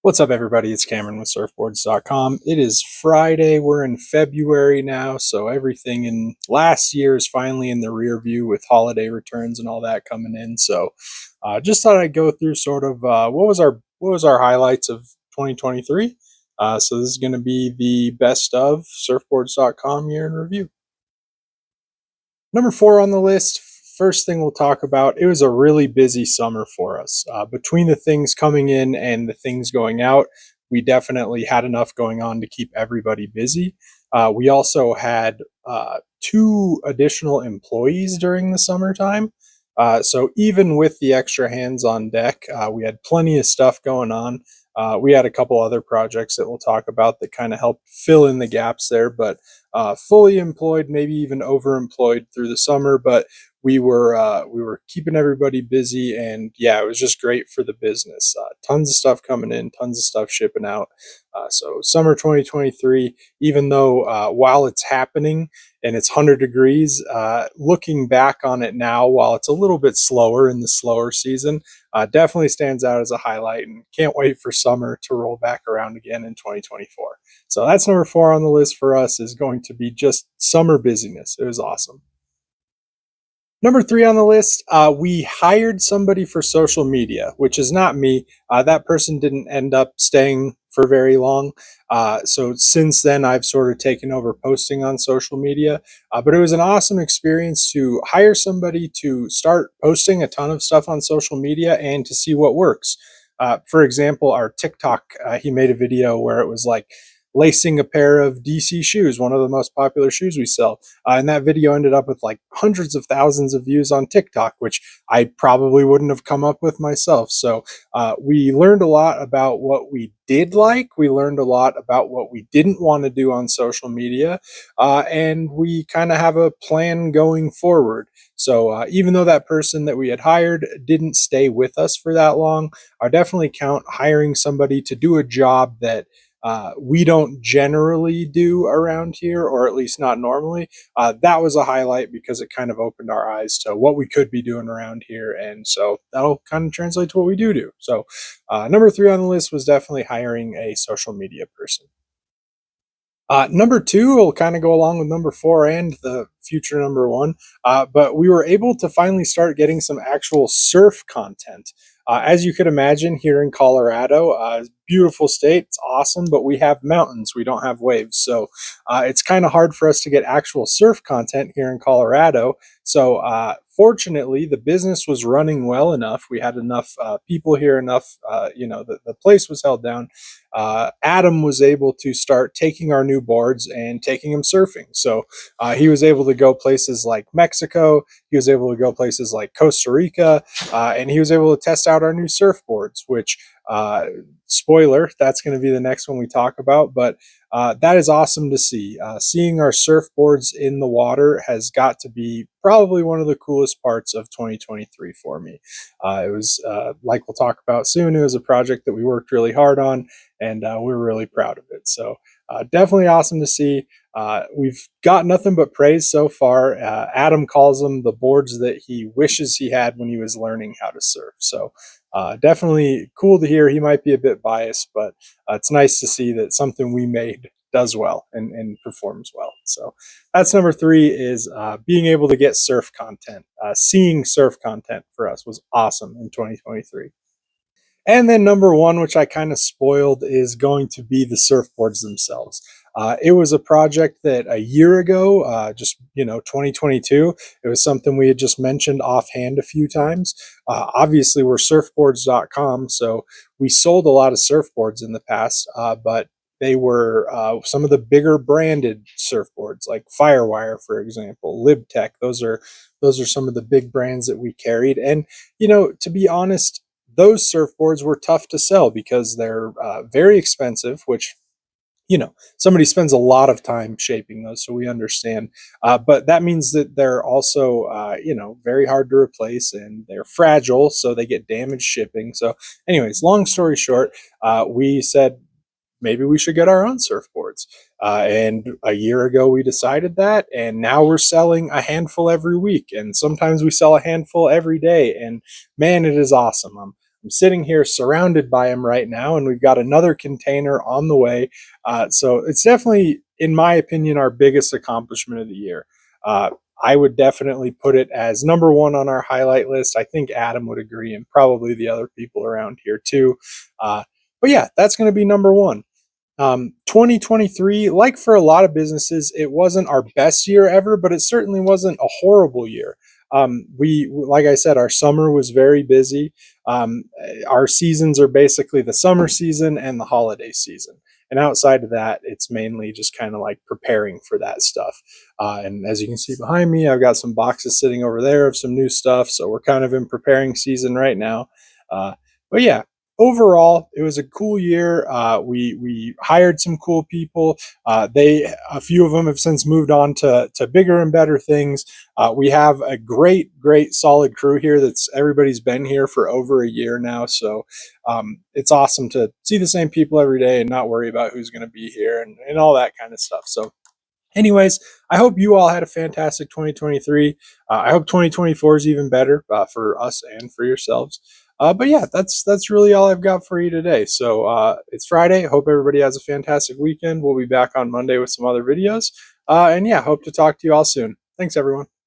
What's up, everybody? It's Cameron with Surfboards.com. It is Friday. We're in February now, so everything in last year is finally in the rear view with holiday returns and all that coming in. So, just thought I'd go through sort of what was our highlights of 2023. So this is going to be the best of Surfboards.com year in review. Number four on the list, first thing we'll talk about, it was a really busy summer for us. Between the things coming in and the things going out, we definitely had enough going on to keep everybody busy. We also had two additional employees during the summertime. So even with the extra hands on deck, we had plenty of stuff going on. We had a couple other projects that we'll talk about that kind of helped fill in the gaps there, but fully employed, maybe even overemployed through the summer. But we were keeping everybody busy, and yeah, it was just great for the business. Tons of stuff coming in, tons of stuff shipping out. So summer 2023, even though while it's happening and it's 100 degrees, looking back on it now, while it's a little bit slower in the slower season, definitely stands out as a highlight, and can't wait for summer to roll back around again in 2024. So that's number four on the list for us, is going to be just summer busyness. It was awesome. Number three on the list, we hired somebody for social media, which is not me. That person didn't end up staying for very long. So since then, I've sort of taken over posting on social media. But it was an awesome experience to hire somebody to start posting a ton of stuff on social media and to see what works. For example, our TikTok, he made a video where it was like, lacing a pair of DC shoes, one of the most popular shoes we sell. And that video ended up with like hundreds of thousands of views on TikTok, which I probably wouldn't have come up with myself. So we learned a lot about what we did like. We learned a lot about what we didn't want to do on social media. And we kind of have a plan going forward. So even though that person that we had hired didn't stay with us for that long, I definitely count hiring somebody to do a job that we don't generally do around here, or at least not normally. That was a highlight because it kind of opened our eyes to what we could be doing around here. And so that'll kind of translate to what we do. So number three on the list was definitely hiring a social media person. Number two will kind of go along with number four and the future number one, but we were able to finally start getting some actual surf content. As you could imagine, here in Colorado, beautiful state, it's awesome, but we have mountains, we don't have waves. So it's kind of hard for us to get actual surf content here in Colorado. So fortunately, the business was running well enough. We had enough people here, enough, the place was held down. Adam was able to start taking our new boards and taking them surfing. So he was able to go places like Mexico. He was able to go places like Costa Rica, and he was able to test out our new surfboards, which, spoiler, that's going to be the next one we talk about. But that is awesome to see. Seeing our surfboards in the water has got to be probably one of the coolest parts of 2023 for me. It was, like we'll talk about soon, it was a project that we worked really hard on, and we're really proud of it. So definitely awesome to see. We've got nothing but praise so far. Adam calls them the boards that he wishes he had when he was learning how to surf. So definitely cool to hear. He might be a bit biased, but it's nice to see that something we made does well and performs well. So that's number three, is being able to get surf content. Seeing surf content for us was awesome in 2023. And then number one, which I kind of spoiled, is going to be the surfboards themselves. It was a project that a year ago, 2022, it was something we had just mentioned offhand a few times. Obviously, we're Surfboards.com, so we sold a lot of surfboards in the past, but they were some of the bigger branded surfboards, like Firewire, for example, LibTech. Those are some of the big brands that we carried. And to be honest, those surfboards were tough to sell because they're very expensive, which somebody spends a lot of time shaping those, so we understand. But that means that they're also, very hard to replace, and they're fragile, so they get damaged shipping. So, anyways, long story short, we said maybe we should get our own surfboards. And a year ago, we decided that, and now we're selling a handful every week, and sometimes we sell a handful every day. And man, it is awesome. I'm sitting here surrounded by them right now, and we've got another container on the way. So it's definitely, in my opinion, our biggest accomplishment of the year. Uh, I would definitely put it as number one on our highlight list. I think Adam would agree, and probably the other people around here too. Uh, but yeah, that's going to be number one. 2023, like for a lot of businesses, it wasn't our best year ever, but it certainly wasn't a horrible year. Like I said, our summer was very busy. Our seasons are basically the summer season and the holiday season. And outside of that, it's mainly just kind of like preparing for that stuff. And as you can see behind me, I've got some boxes sitting over there of some new stuff. So we're kind of in preparing season right now. Uh, but yeah, overall, it was a cool year. We hired some cool people. A few of them have since moved on to bigger and better things. We have a great solid crew here. That's everybody's been here for over a year now. So it's awesome to see the same people every day and not worry about who's going to be here and all that kind of stuff. So anyways, I hope you all had a fantastic 2023. I hope 2024 is even better for us and for yourselves. But yeah, that's really all I've got for you today. So it's Friday. Hope everybody has a fantastic weekend. We'll be back on Monday with some other videos. And yeah, hope to talk to you all soon. Thanks, everyone.